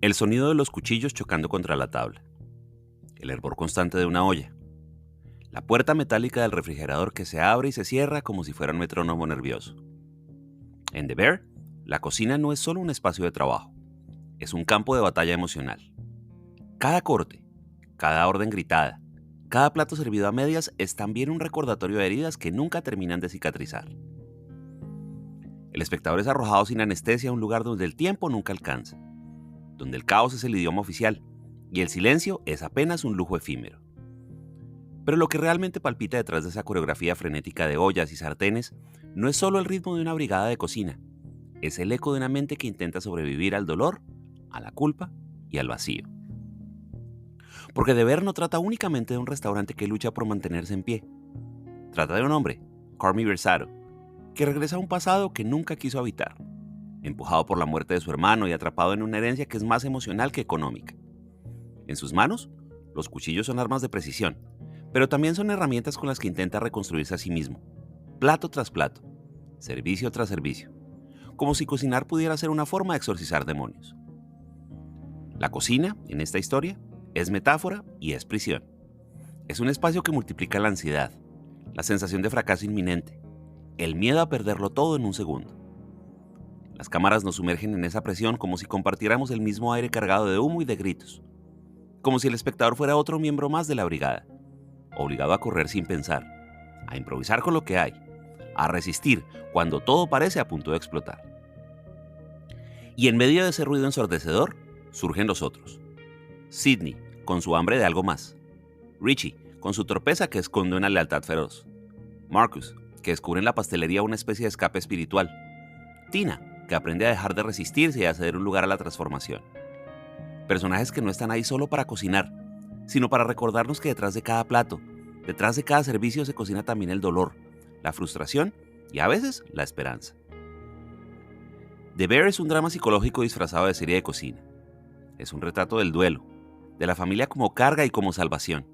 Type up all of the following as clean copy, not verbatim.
El sonido de los cuchillos chocando contra la tabla, el hervor constante de una olla, la puerta metálica del refrigerador que se abre y se cierra como si fuera un metrónomo nervioso. En The Bear, la cocina no es solo un espacio de trabajo, es un campo de batalla emocional. Cada corte, cada orden gritada, cada plato servido a medias es también un recordatorio de heridas que nunca terminan de cicatrizar. El espectador es arrojado sin anestesia a un lugar donde el tiempo nunca alcanza, donde el caos es el idioma oficial y el silencio es apenas un lujo efímero. Pero lo que realmente palpita detrás de esa coreografía frenética de ollas y sartenes no es solo el ritmo de una brigada de cocina, es el eco de una mente que intenta sobrevivir al dolor, a la culpa y al vacío. Porque The Bear no trata únicamente de un restaurante que lucha por mantenerse en pie. Trata de un hombre, Carmy Versato, que regresa a un pasado que nunca quiso habitar, empujado por la muerte de su hermano y atrapado en una herencia que es más emocional que económica. En sus manos, los cuchillos son armas de precisión, pero también son herramientas con las que intenta reconstruirse a sí mismo, plato tras plato, servicio tras servicio, como si cocinar pudiera ser una forma de exorcizar demonios. La cocina, en esta historia, es metáfora y es prisión. Es un espacio que multiplica la ansiedad, la sensación de fracaso inminente, el miedo a perderlo todo en un segundo. Las cámaras nos sumergen en esa presión como si compartiéramos el mismo aire cargado de humo y de gritos, como si el espectador fuera otro miembro más de la brigada, obligado a correr sin pensar, a improvisar con lo que hay, a resistir cuando todo parece a punto de explotar. Y en medio de ese ruido ensordecedor, surgen los otros. Sidney, con su hambre de algo más. Richie, con su torpeza que esconde una lealtad feroz. Marcus, que descubre en la pastelería una especie de escape espiritual. Tina, que aprende a dejar de resistirse y a ceder un lugar a la transformación. Personajes que no están ahí solo para cocinar, sino para recordarnos que detrás de cada plato, detrás de cada servicio se cocina también el dolor, la frustración y a veces la esperanza. The Bear es un drama psicológico disfrazado de serie de cocina. Es un retrato del duelo, de la familia como carga y como salvación,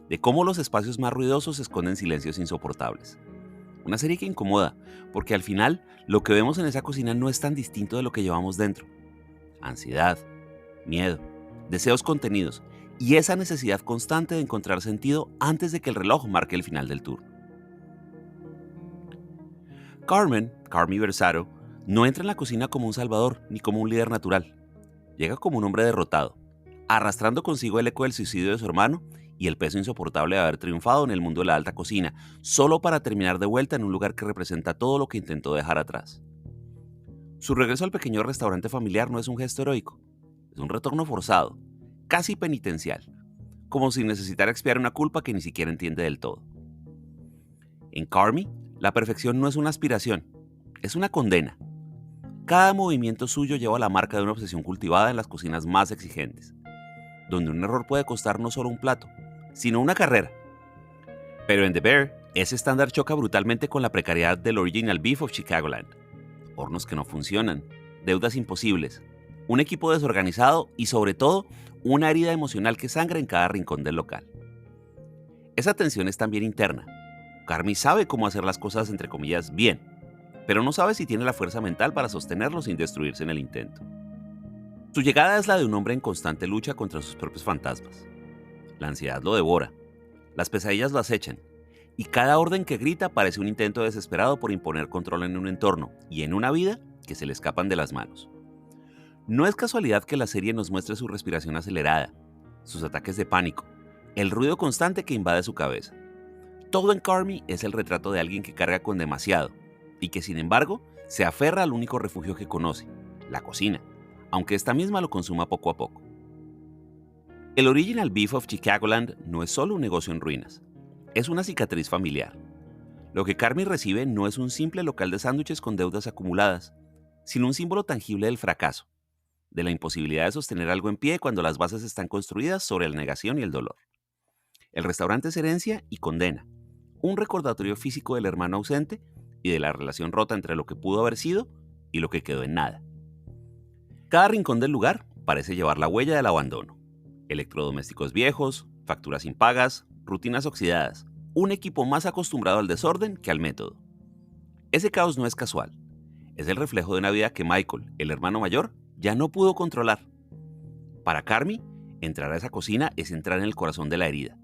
de cómo los espacios más ruidosos esconden silencios insoportables. Una serie que incomoda, porque al final lo que vemos en esa cocina no es tan distinto de lo que llevamos dentro. Ansiedad, miedo, deseos contenidos y esa necesidad constante de encontrar sentido antes de que el reloj marque el final del turno. Carmy Versato, no entra en la cocina como un salvador ni como un líder natural. Llega como un hombre derrotado, arrastrando consigo el eco del suicidio de su hermano y el peso insoportable de haber triunfado en el mundo de la alta cocina, solo para terminar de vuelta en un lugar que representa todo lo que intentó dejar atrás. Su regreso al pequeño restaurante familiar no es un gesto heroico, es un retorno forzado, casi penitencial, como si necesitara expiar una culpa que ni siquiera entiende del todo. En Carmy, la perfección no es una aspiración, es una condena. Cada movimiento suyo lleva la marca de una obsesión cultivada en las cocinas más exigentes, donde un error puede costar no solo un plato, sino una carrera. Pero en The Bear, ese estándar choca brutalmente con la precariedad del Original Beef of Chicagoland. Hornos que no funcionan, deudas imposibles, un equipo desorganizado y sobre todo, una herida emocional que sangra en cada rincón del local. Esa tensión es también interna. Carmy sabe cómo hacer las cosas entre comillas bien, pero no sabe si tiene la fuerza mental para sostenerlo sin destruirse en el intento. Su llegada es la de un hombre en constante lucha contra sus propios fantasmas. La ansiedad lo devora, las pesadillas lo acechan, y cada orden que grita parece un intento desesperado por imponer control en un entorno y en una vida que se le escapan de las manos. No es casualidad que la serie nos muestre su respiración acelerada, sus ataques de pánico, el ruido constante que invade su cabeza. Todo en Carmy es el retrato de alguien que carga con demasiado y que sin embargo se aferra al único refugio que conoce, la cocina, aunque esta misma lo consuma poco a poco. El Original Beef of Chicagoland no es solo un negocio en ruinas, es una cicatriz familiar. Lo que Carmy recibe no es un simple local de sándwiches con deudas acumuladas, sino un símbolo tangible del fracaso, de la imposibilidad de sostener algo en pie cuando las bases están construidas sobre la negación y el dolor. El restaurante es herencia y condena, un recordatorio físico del hermano ausente y de la relación rota entre lo que pudo haber sido y lo que quedó en nada. Cada rincón del lugar parece llevar la huella del abandono. Electrodomésticos viejos, facturas impagas, rutinas oxidadas, un equipo más acostumbrado al desorden que al método. Ese caos no es casual, es el reflejo de una vida que Michael, el hermano mayor, ya no pudo controlar. Para Carmy, entrar a esa cocina es entrar en el corazón de la herida.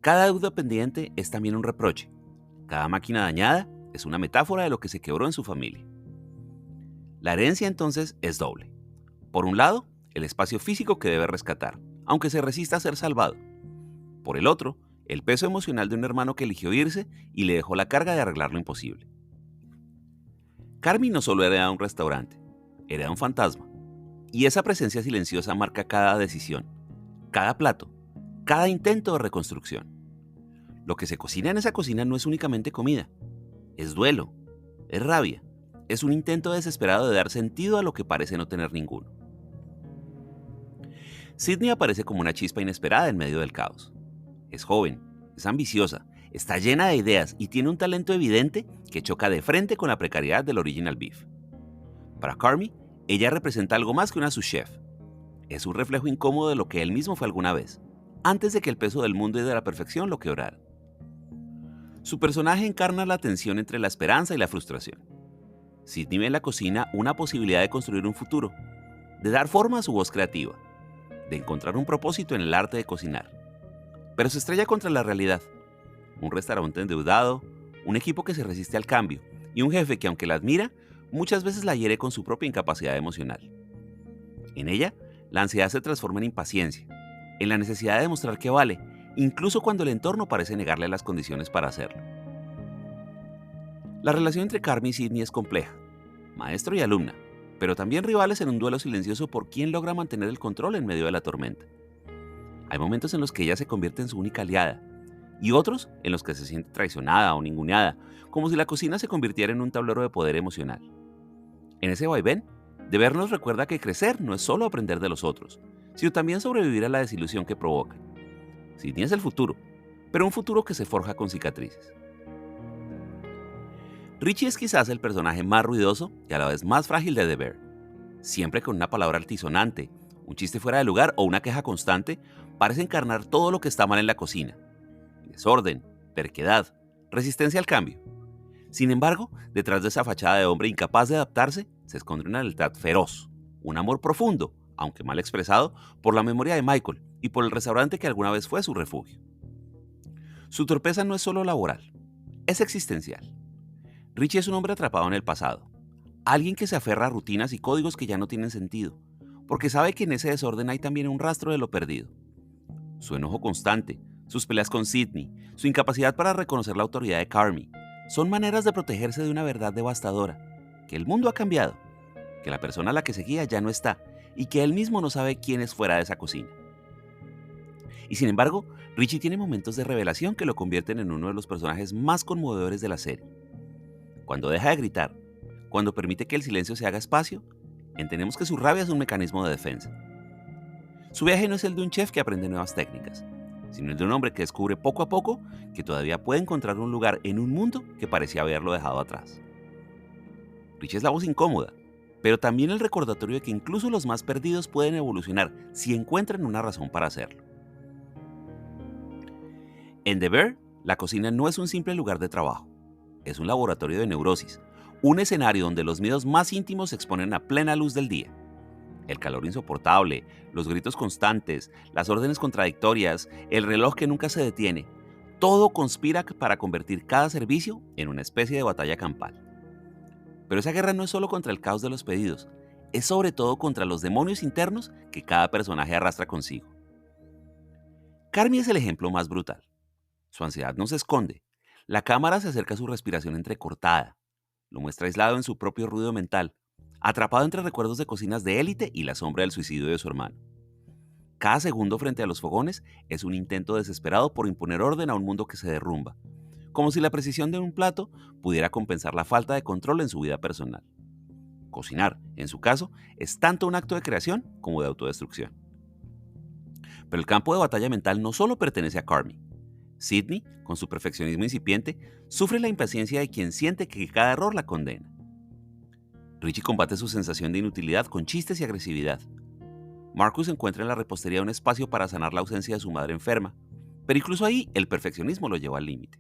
Cada deuda pendiente es también un reproche. Cada máquina dañada es una metáfora de lo que se quebró en su familia. La herencia entonces es doble. Por un lado, el espacio físico que debe rescatar, aunque se resista a ser salvado. Por el otro, el peso emocional de un hermano que eligió irse y le dejó la carga de arreglar lo imposible. Carmy no solo hereda un restaurante, hereda un fantasma. Y esa presencia silenciosa marca cada decisión, cada plato, cada intento de reconstrucción. Lo que se cocina en esa cocina no es únicamente comida, es duelo, es rabia, es un intento desesperado de dar sentido a lo que parece no tener ninguno. Sydney aparece como una chispa inesperada en medio del caos. Es joven, es ambiciosa, está llena de ideas y tiene un talento evidente que choca de frente con la precariedad del original beef. Para Carmy, ella representa algo más que una sous-chef. Es un reflejo incómodo de lo que él mismo fue alguna vez, antes de que el peso del mundo y de la perfección lo quebrara. Su personaje encarna la tensión entre la esperanza y la frustración. Sydney ve en la cocina una posibilidad de construir un futuro, de dar forma a su voz creativa, de encontrar un propósito en el arte de cocinar. Pero se estrella contra la realidad. Un restaurante endeudado, un equipo que se resiste al cambio y un jefe que, aunque la admira, muchas veces la hiere con su propia incapacidad emocional. En ella, la ansiedad se transforma en impaciencia, en la necesidad de demostrar que vale, incluso cuando el entorno parece negarle las condiciones para hacerlo. La relación entre Carmy y Sydney es compleja, maestro y alumna, pero también rivales en un duelo silencioso por quién logra mantener el control en medio de la tormenta. Hay momentos en los que ella se convierte en su única aliada, y otros en los que se siente traicionada o ninguneada, como si la cocina se convirtiera en un tablero de poder emocional. En ese vaivén, Deber nos recuerda que crecer no es solo aprender de los otros, sino también sobrevivir a la desilusión que provocan. Sydney es el futuro, pero un futuro que se forja con cicatrices. Richie es quizás el personaje más ruidoso y a la vez más frágil de Deber. Siempre con una palabra altisonante, un chiste fuera de lugar o una queja constante, parece encarnar todo lo que está mal en la cocina. Desorden, terquedad, resistencia al cambio. Sin embargo, detrás de esa fachada de hombre incapaz de adaptarse, se esconde una lealtad feroz, un amor profundo, aunque mal expresado, por la memoria de Michael y por el restaurante que alguna vez fue su refugio. Su torpeza no es solo laboral, es existencial. Richie es un hombre atrapado en el pasado, alguien que se aferra a rutinas y códigos que ya no tienen sentido, porque sabe que en ese desorden hay también un rastro de lo perdido. Su enojo constante, sus peleas con Sydney, su incapacidad para reconocer la autoridad de Carmy, son maneras de protegerse de una verdad devastadora, que el mundo ha cambiado, que la persona a la que seguía ya no está y que él mismo no sabe quién es fuera de esa cocina. Y sin embargo, Richie tiene momentos de revelación que lo convierten en uno de los personajes más conmovedores de la serie. Cuando deja de gritar, cuando permite que el silencio se haga espacio, entendemos que su rabia es un mecanismo de defensa. Su viaje no es el de un chef que aprende nuevas técnicas, sino el de un hombre que descubre poco a poco que todavía puede encontrar un lugar en un mundo que parecía haberlo dejado atrás. Richie es la voz incómoda, pero también el recordatorio de que incluso los más perdidos pueden evolucionar si encuentran una razón para hacerlo. En The Bear, la cocina no es un simple lugar de trabajo, es un laboratorio de neurosis, un escenario donde los miedos más íntimos se exponen a plena luz del día. El calor insoportable, los gritos constantes, las órdenes contradictorias, el reloj que nunca se detiene, todo conspira para convertir cada servicio en una especie de batalla campal. Pero esa guerra no es solo contra el caos de los pedidos, es sobre todo contra los demonios internos que cada personaje arrastra consigo. Carmy es el ejemplo más brutal. Su ansiedad no se esconde. La cámara se acerca a su respiración entrecortada. Lo muestra aislado en su propio ruido mental, atrapado entre recuerdos de cocinas de élite y la sombra del suicidio de su hermano. Cada segundo frente a los fogones es un intento desesperado por imponer orden a un mundo que se derrumba, como si la precisión de un plato pudiera compensar la falta de control en su vida personal. Cocinar, en su caso, es tanto un acto de creación como de autodestrucción. Pero el campo de batalla mental no solo pertenece a Carmy. Sydney, con su perfeccionismo incipiente, sufre la impaciencia de quien siente que cada error la condena. Richie combate su sensación de inutilidad con chistes y agresividad. Marcus encuentra en la repostería un espacio para sanar la ausencia de su madre enferma, pero incluso ahí el perfeccionismo lo lleva al límite.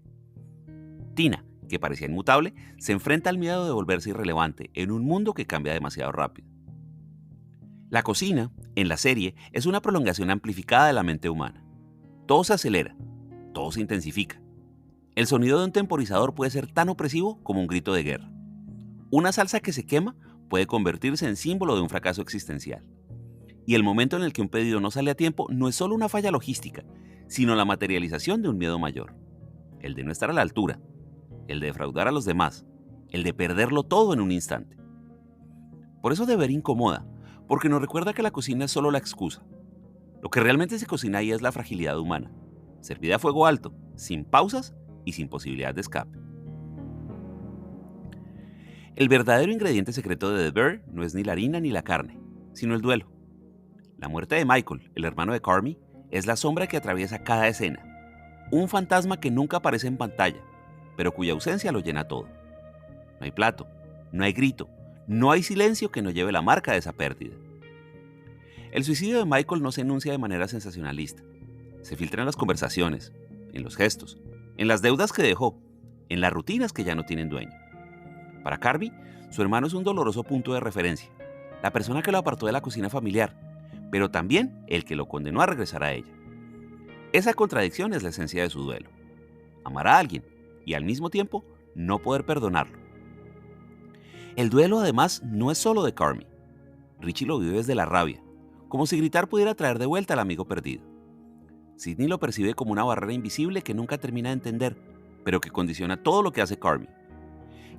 Tina, que parecía inmutable, se enfrenta al miedo de volverse irrelevante en un mundo que cambia demasiado rápido. La cocina, en la serie, es una prolongación amplificada de la mente humana. Todo se acelera, todo se intensifica. El sonido de un temporizador puede ser tan opresivo como un grito de guerra. Una salsa que se quema puede convertirse en símbolo de un fracaso existencial. Y el momento en el que un pedido no sale a tiempo no es solo una falla logística, sino la materialización de un miedo mayor. El de no estar a la altura, el de defraudar a los demás, el de perderlo todo en un instante. Por eso deber incomoda, porque nos recuerda que la cocina es solo la excusa. Lo que realmente se cocina ahí es la fragilidad humana, servida a fuego alto, sin pausas y sin posibilidad de escape. El verdadero ingrediente secreto de The Bear no es ni la harina ni la carne, sino el duelo. La muerte de Michael, el hermano de Carmy, es la sombra que atraviesa cada escena. Un fantasma que nunca aparece en pantalla, pero cuya ausencia lo llena todo. No hay plato, no hay grito, no hay silencio que no lleve la marca de esa pérdida. El suicidio de Michael no se enuncia de manera sensacionalista. Se filtra en las conversaciones, en los gestos, en las deudas que dejó, en las rutinas que ya no tienen dueño. Para Carby, su hermano es un doloroso punto de referencia, la persona que lo apartó de la cocina familiar, pero también el que lo condenó a regresar a ella. Esa contradicción es la esencia de su duelo. Amar a alguien y al mismo tiempo no poder perdonarlo. El duelo además no es solo de Carmy. Richie lo vive desde la rabia, como si gritar pudiera traer de vuelta al amigo perdido. Sidney lo percibe como una barrera invisible que nunca termina de entender, pero que condiciona todo lo que hace Carmy.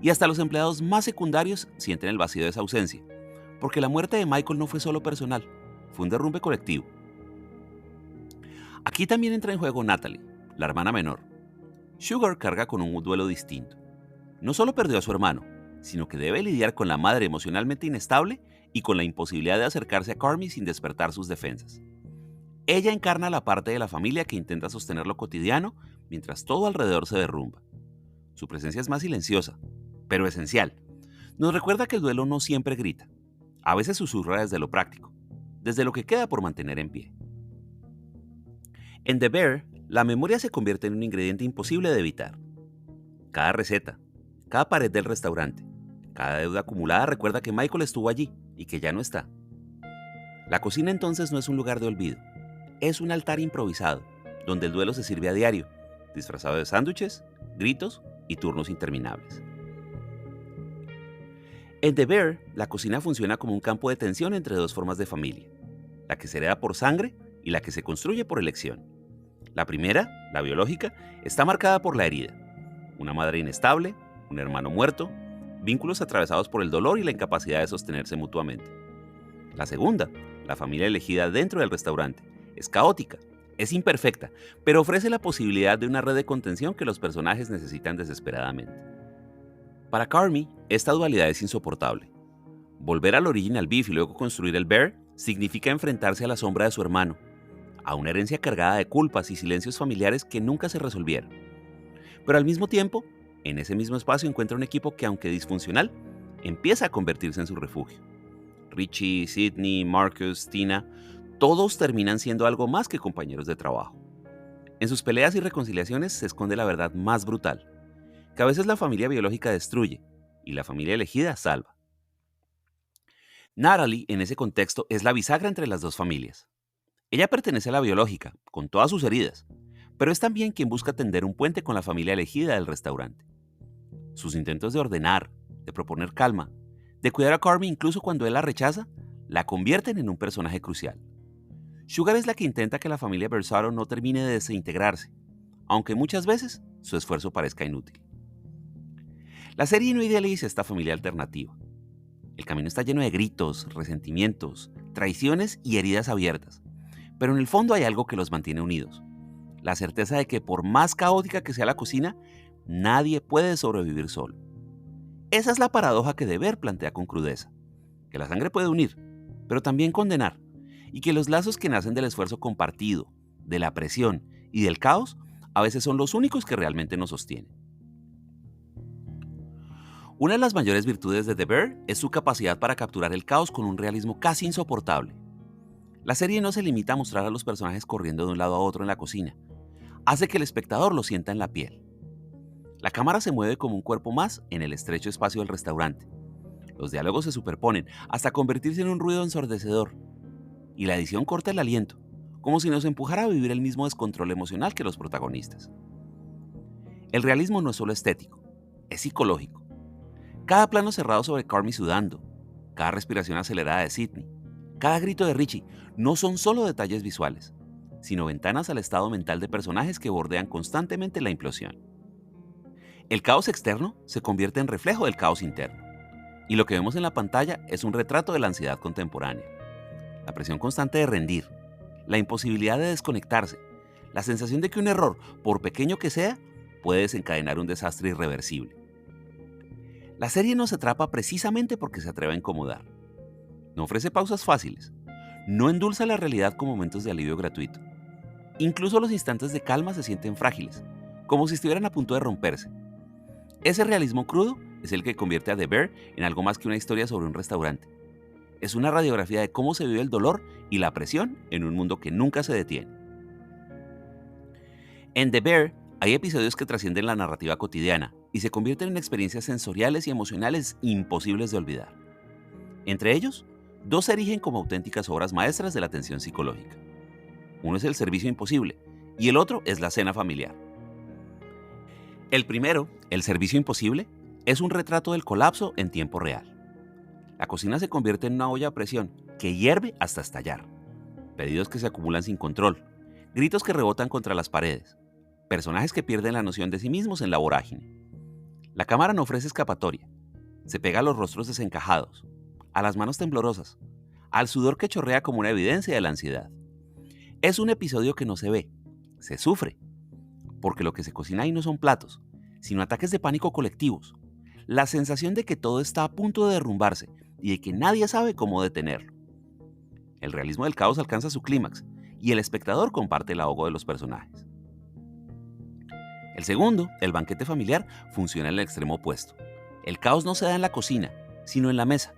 Y hasta los empleados más secundarios sienten el vacío de esa ausencia, porque la muerte de Michael no fue solo personal, fue un derrumbe colectivo. Aquí también entra en juego Natalie, la hermana menor. Sugar carga con un duelo distinto. No solo perdió a su hermano, sino que debe lidiar con la madre emocionalmente inestable y con la imposibilidad de acercarse a Carmy sin despertar sus defensas. Ella encarna la parte de la familia que intenta sostener lo cotidiano mientras todo alrededor se derrumba. Su presencia es más silenciosa, pero esencial. Nos recuerda que el duelo no siempre grita. A veces susurra desde lo práctico, desde lo que queda por mantener en pie. En The Bear, la memoria se convierte en un ingrediente imposible de evitar. Cada receta, cada pared del restaurante, cada deuda acumulada recuerda que Michael estuvo allí y que ya no está. La cocina entonces no es un lugar de olvido, es un altar improvisado, donde el duelo se sirve a diario, disfrazado de sándwiches, gritos y turnos interminables. En The Bear, la cocina funciona como un campo de tensión entre dos formas de familia, la que se hereda por sangre y la que se construye por elección. La primera, la biológica, está marcada por la herida, una madre inestable, un hermano muerto, vínculos atravesados por el dolor y la incapacidad de sostenerse mutuamente. La segunda, la familia elegida dentro del restaurante, es caótica, es imperfecta, pero ofrece la posibilidad de una red de contención que los personajes necesitan desesperadamente. Para Carmy, esta dualidad es insoportable. Volver al original beef y luego construir el bear significa enfrentarse a la sombra de su hermano, a una herencia cargada de culpas y silencios familiares que nunca se resolvieron. Pero al mismo tiempo, en ese mismo espacio encuentra un equipo que, aunque disfuncional, empieza a convertirse en su refugio. Richie, Sidney, Marcus, Tina, todos terminan siendo algo más que compañeros de trabajo. En sus peleas y reconciliaciones se esconde la verdad más brutal, que a veces la familia biológica destruye y la familia elegida salva. Natalie, en ese contexto, es la bisagra entre las dos familias. Ella pertenece a la biológica, con todas sus heridas, pero es también quien busca tender un puente con la familia elegida del restaurante. Sus intentos de ordenar, de proponer calma, de cuidar a Carmy incluso cuando él la rechaza, la convierten en un personaje crucial. Sugar es la que intenta que la familia Bersato no termine de desintegrarse, aunque muchas veces su esfuerzo parezca inútil. La serie no idealiza esta familia alternativa. El camino está lleno de gritos, resentimientos, traiciones y heridas abiertas, pero en el fondo hay algo que los mantiene unidos. La certeza de que por más caótica que sea la cocina, nadie puede sobrevivir solo. Esa es la paradoja que The Bear plantea con crudeza, que la sangre puede unir, pero también condenar, y que los lazos que nacen del esfuerzo compartido, de la presión y del caos, a veces son los únicos que realmente nos sostienen. Una de las mayores virtudes de The Bear es su capacidad para capturar el caos con un realismo casi insoportable. La serie no se limita a mostrar a los personajes corriendo de un lado a otro en la cocina, hace que el espectador lo sienta en la piel. La cámara se mueve como un cuerpo más en el estrecho espacio del restaurante. Los diálogos se superponen hasta convertirse en un ruido ensordecedor, y la edición corta el aliento, como si nos empujara a vivir el mismo descontrol emocional que los protagonistas. El realismo no es solo estético, es psicológico. Cada plano cerrado sobre Carmy sudando, cada respiración acelerada de Sidney, cada grito de Richie no son solo detalles visuales, sino ventanas al estado mental de personajes que bordean constantemente la implosión. El caos externo se convierte en reflejo del caos interno, y lo que vemos en la pantalla es un retrato de la ansiedad contemporánea. La presión constante de rendir, la imposibilidad de desconectarse, la sensación de que un error, por pequeño que sea, puede desencadenar un desastre irreversible. La serie nos atrapa precisamente porque se atreve a incomodar. No ofrece pausas fáciles, no endulza la realidad con momentos de alivio gratuito. Incluso los instantes de calma se sienten frágiles, como si estuvieran a punto de romperse. Ese realismo crudo es el que convierte a The Bear en algo más que una historia sobre un restaurante. Es una radiografía de cómo se vive el dolor y la presión en un mundo que nunca se detiene. En The Bear hay episodios que trascienden la narrativa cotidiana y se convierten en experiencias sensoriales y emocionales imposibles de olvidar. Entre ellos, dos se erigen como auténticas obras maestras de la tensión psicológica. Uno es El servicio imposible y el otro es La cena familiar. El primero, El servicio imposible, es un retrato del colapso en tiempo real. La cocina se convierte en una olla a presión que hierve hasta estallar. Pedidos que se acumulan sin control, gritos que rebotan contra las paredes, personajes que pierden la noción de sí mismos en la vorágine. La cámara no ofrece escapatoria. Se pega a los rostros desencajados, a las manos temblorosas, al sudor que chorrea como una evidencia de la ansiedad. Es un episodio que no se ve, se sufre, porque lo que se cocina ahí no son platos, sino ataques de pánico colectivos, la sensación de que todo está a punto de derrumbarse y de que nadie sabe cómo detenerlo. El realismo del caos alcanza su clímax y el espectador comparte el ahogo de los personajes. El segundo, El banquete familiar, funciona en el extremo opuesto. El caos no se da en la cocina, sino en la mesa.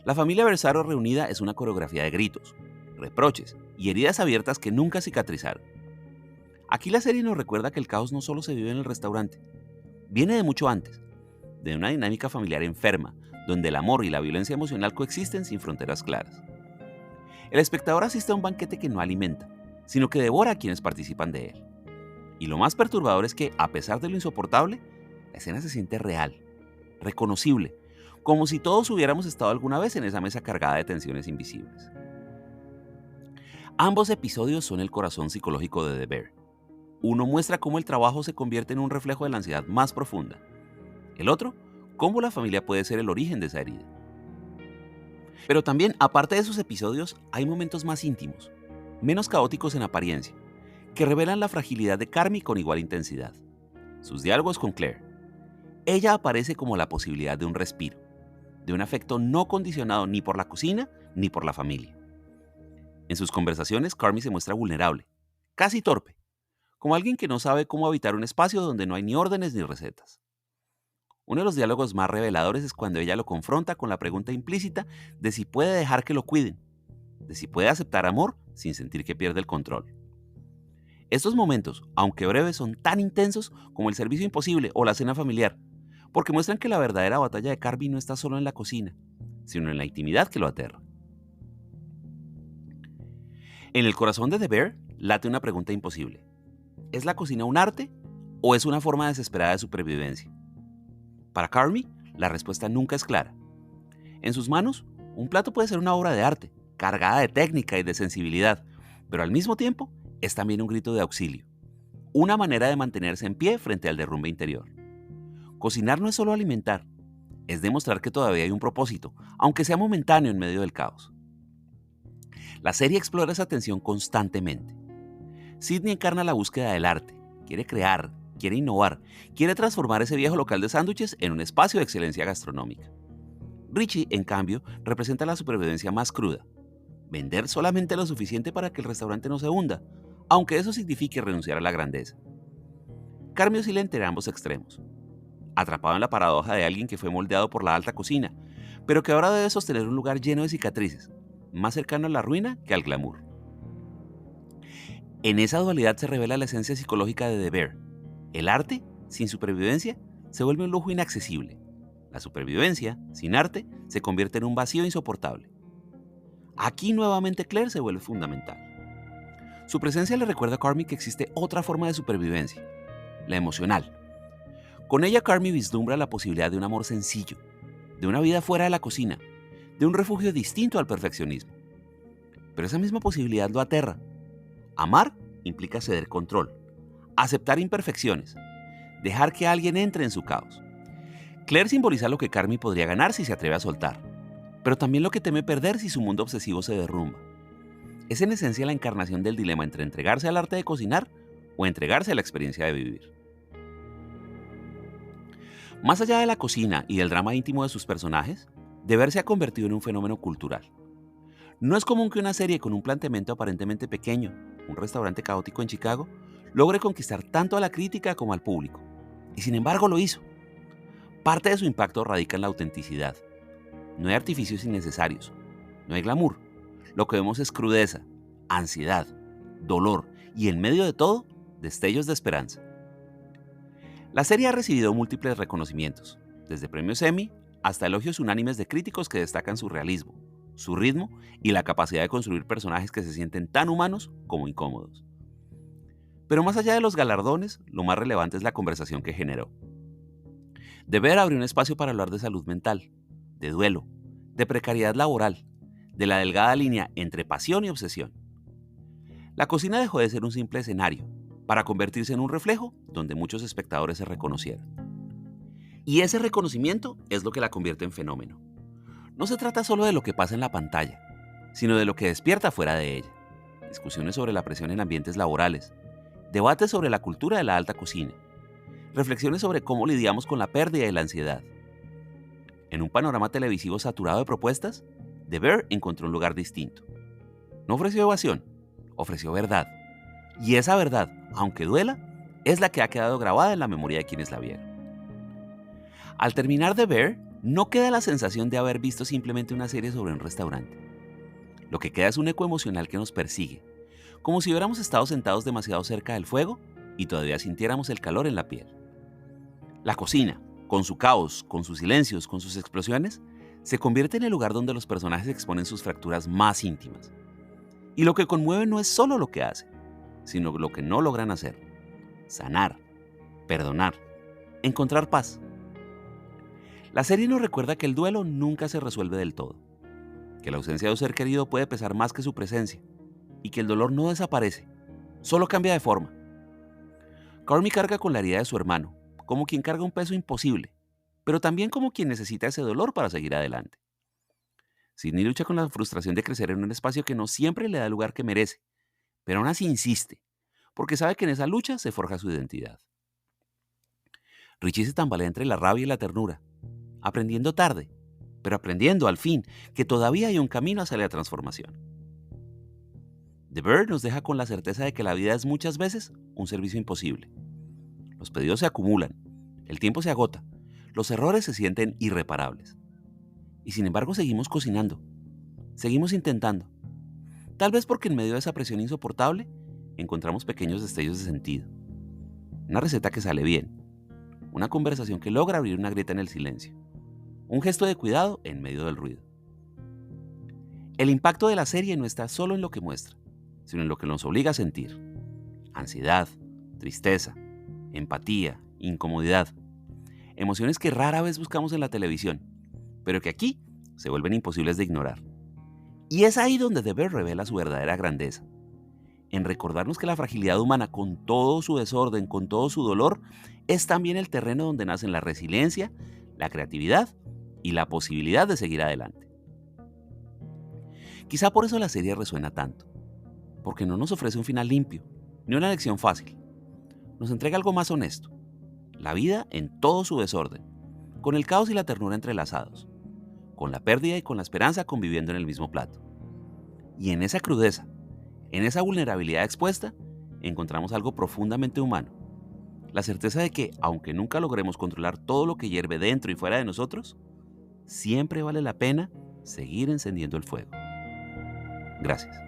La familia Versaro reunida es una coreografía de gritos, reproches y heridas abiertas que nunca cicatrizaron. Aquí la serie nos recuerda que el caos no solo se vive en el restaurante, viene de mucho antes, de una dinámica familiar enferma, donde el amor y la violencia emocional coexisten sin fronteras claras. El espectador asiste a un banquete que no alimenta, sino que devora a quienes participan de él. Y lo más perturbador es que, a pesar de lo insoportable, la escena se siente real, reconocible, como si todos hubiéramos estado alguna vez en esa mesa cargada de tensiones invisibles. Ambos episodios son el corazón psicológico de The Bear. Uno muestra cómo el trabajo se convierte en un reflejo de la ansiedad más profunda. El otro, cómo la familia puede ser el origen de esa herida. Pero también, aparte de esos episodios, hay momentos más íntimos, menos caóticos en apariencia, que revelan la fragilidad de Carmy con igual intensidad. Sus diálogos con Claire. Ella aparece como la posibilidad de un respiro, de un afecto no condicionado ni por la cocina ni por la familia. En sus conversaciones, Carmy se muestra vulnerable, casi torpe, como alguien que no sabe cómo habitar un espacio donde no hay ni órdenes ni recetas. Uno de los diálogos más reveladores es cuando ella lo confronta con la pregunta implícita de si puede dejar que lo cuiden, de si puede aceptar amor sin sentir que pierde el control. Estos momentos, aunque breves, son tan intensos como El servicio imposible o La cena familiar, porque muestran que la verdadera batalla de Carmy no está solo en la cocina, sino en la intimidad que lo aterra. En el corazón de The Bear late una pregunta imposible. ¿Es la cocina un arte o es una forma desesperada de supervivencia? Para Carmy, la respuesta nunca es clara. En sus manos, un plato puede ser una obra de arte, cargada de técnica y de sensibilidad, pero al mismo tiempo es también un grito de auxilio, una manera de mantenerse en pie frente al derrumbe interior. Cocinar no es solo alimentar, es demostrar que todavía hay un propósito, aunque sea momentáneo en medio del caos. La serie explora esa tensión constantemente. Sidney encarna la búsqueda del arte, quiere crear, quiere innovar, quiere transformar ese viejo local de sándwiches en un espacio de excelencia gastronómica. Richie, en cambio, representa la supervivencia más cruda. Vender solamente lo suficiente para que el restaurante no se hunda, aunque eso signifique renunciar a la grandeza. Carmy oscila entre ambos extremos, atrapado en la paradoja de alguien que fue moldeado por la alta cocina, pero que ahora debe sostener un lugar lleno de cicatrices, más cercano a la ruina que al glamour. En esa dualidad se revela la esencia psicológica de The Bear. El arte, sin supervivencia, se vuelve un lujo inaccesible. La supervivencia, sin arte, se convierte en un vacío insoportable. Aquí nuevamente Claire se vuelve fundamental. Su presencia le recuerda a Carmy que existe otra forma de supervivencia, la emocional. Con ella Carmy vislumbra la posibilidad de un amor sencillo, de una vida fuera de la cocina, de un refugio distinto al perfeccionismo. Pero esa misma posibilidad lo aterra. Amar implica ceder control, aceptar imperfecciones, dejar que alguien entre en su caos. Claire simboliza lo que Carmy podría ganar si se atreve a soltar, pero también lo que teme perder si su mundo obsesivo se derrumba. Es en esencia la encarnación del dilema entre entregarse al arte de cocinar o entregarse a la experiencia de vivir. Más allá de la cocina y del drama íntimo de sus personajes, Deber se ha convertido en un fenómeno cultural. No es común que una serie con un planteamiento aparentemente pequeño, un restaurante caótico en Chicago, logre conquistar tanto a la crítica como al público. Y sin embargo lo hizo. Parte de su impacto radica en la autenticidad. No hay artificios innecesarios, no hay glamour. Lo que vemos es crudeza, ansiedad, dolor y en medio de todo, destellos de esperanza. La serie ha recibido múltiples reconocimientos, desde premios Emmy hasta elogios unánimes de críticos que destacan su realismo, su ritmo y la capacidad de construir personajes que se sienten tan humanos como incómodos. Pero más allá de los galardones, lo más relevante es la conversación que generó. Deber abrió un espacio para hablar de salud mental, de duelo, de precariedad laboral, de la delgada línea entre pasión y obsesión. La cocina dejó de ser un simple escenario para convertirse en un reflejo donde muchos espectadores se reconocieran. Y ese reconocimiento es lo que la convierte en fenómeno. No se trata solo de lo que pasa en la pantalla, sino de lo que despierta fuera de ella. Discusiones sobre la presión en ambientes laborales, debates sobre la cultura de la alta cocina, reflexiones sobre cómo lidiamos con la pérdida y la ansiedad. En un panorama televisivo saturado de propuestas, The Bear encontró un lugar distinto. No ofreció evasión, ofreció verdad. Y esa verdad, aunque duela, es la que ha quedado grabada en la memoria de quienes la vieron. Al terminar The Bear, no queda la sensación de haber visto simplemente una serie sobre un restaurante. Lo que queda es un eco emocional que nos persigue, como si hubiéramos estado sentados demasiado cerca del fuego y todavía sintiéramos el calor en la piel. La cocina, con su caos, con sus silencios, con sus explosiones, se convierte en el lugar donde los personajes exponen sus fracturas más íntimas. Y lo que conmueve no es solo lo que hacen, sino lo que no logran hacer. Sanar, perdonar, encontrar paz. La serie nos recuerda que el duelo nunca se resuelve del todo, que la ausencia de un ser querido puede pesar más que su presencia, y que el dolor no desaparece, solo cambia de forma. Carmy carga con la herida de su hermano, como quien carga un peso imposible, pero también como quien necesita ese dolor para seguir adelante. Sidney lucha con la frustración de crecer en un espacio que no siempre le da el lugar que merece, pero aún así insiste, porque sabe que en esa lucha se forja su identidad. Richie se tambalea entre la rabia y la ternura, aprendiendo tarde, pero aprendiendo al fin que todavía hay un camino hacia la transformación. The Bear nos deja con la certeza de que la vida es muchas veces un servicio imposible. Los pedidos se acumulan, el tiempo se agota, los errores se sienten irreparables. Y sin embargo seguimos cocinando, seguimos intentando. Tal vez porque en medio de esa presión insoportable encontramos pequeños destellos de sentido. Una receta que sale bien, una conversación que logra abrir una grieta en el silencio, un gesto de cuidado en medio del ruido. El impacto de la serie no está solo en lo que muestra, sino en lo que nos obliga a sentir. Ansiedad, tristeza, empatía, incomodidad. Emociones que rara vez buscamos en la televisión, pero que aquí se vuelven imposibles de ignorar. Y es ahí donde The Bear revela su verdadera grandeza. En recordarnos que la fragilidad humana, con todo su desorden, con todo su dolor, es también el terreno donde nacen la resiliencia, la creatividad y la posibilidad de seguir adelante. Quizá por eso la serie resuena tanto, porque no nos ofrece un final limpio, ni una lección fácil. Nos entrega algo más honesto, la vida en todo su desorden, con el caos y la ternura entrelazados, con la pérdida y con la esperanza conviviendo en el mismo plato. Y en esa crudeza, en esa vulnerabilidad expuesta, encontramos algo profundamente humano, la certeza de que, aunque nunca logremos controlar todo lo que hierve dentro y fuera de nosotros, siempre vale la pena seguir encendiendo el fuego. Gracias.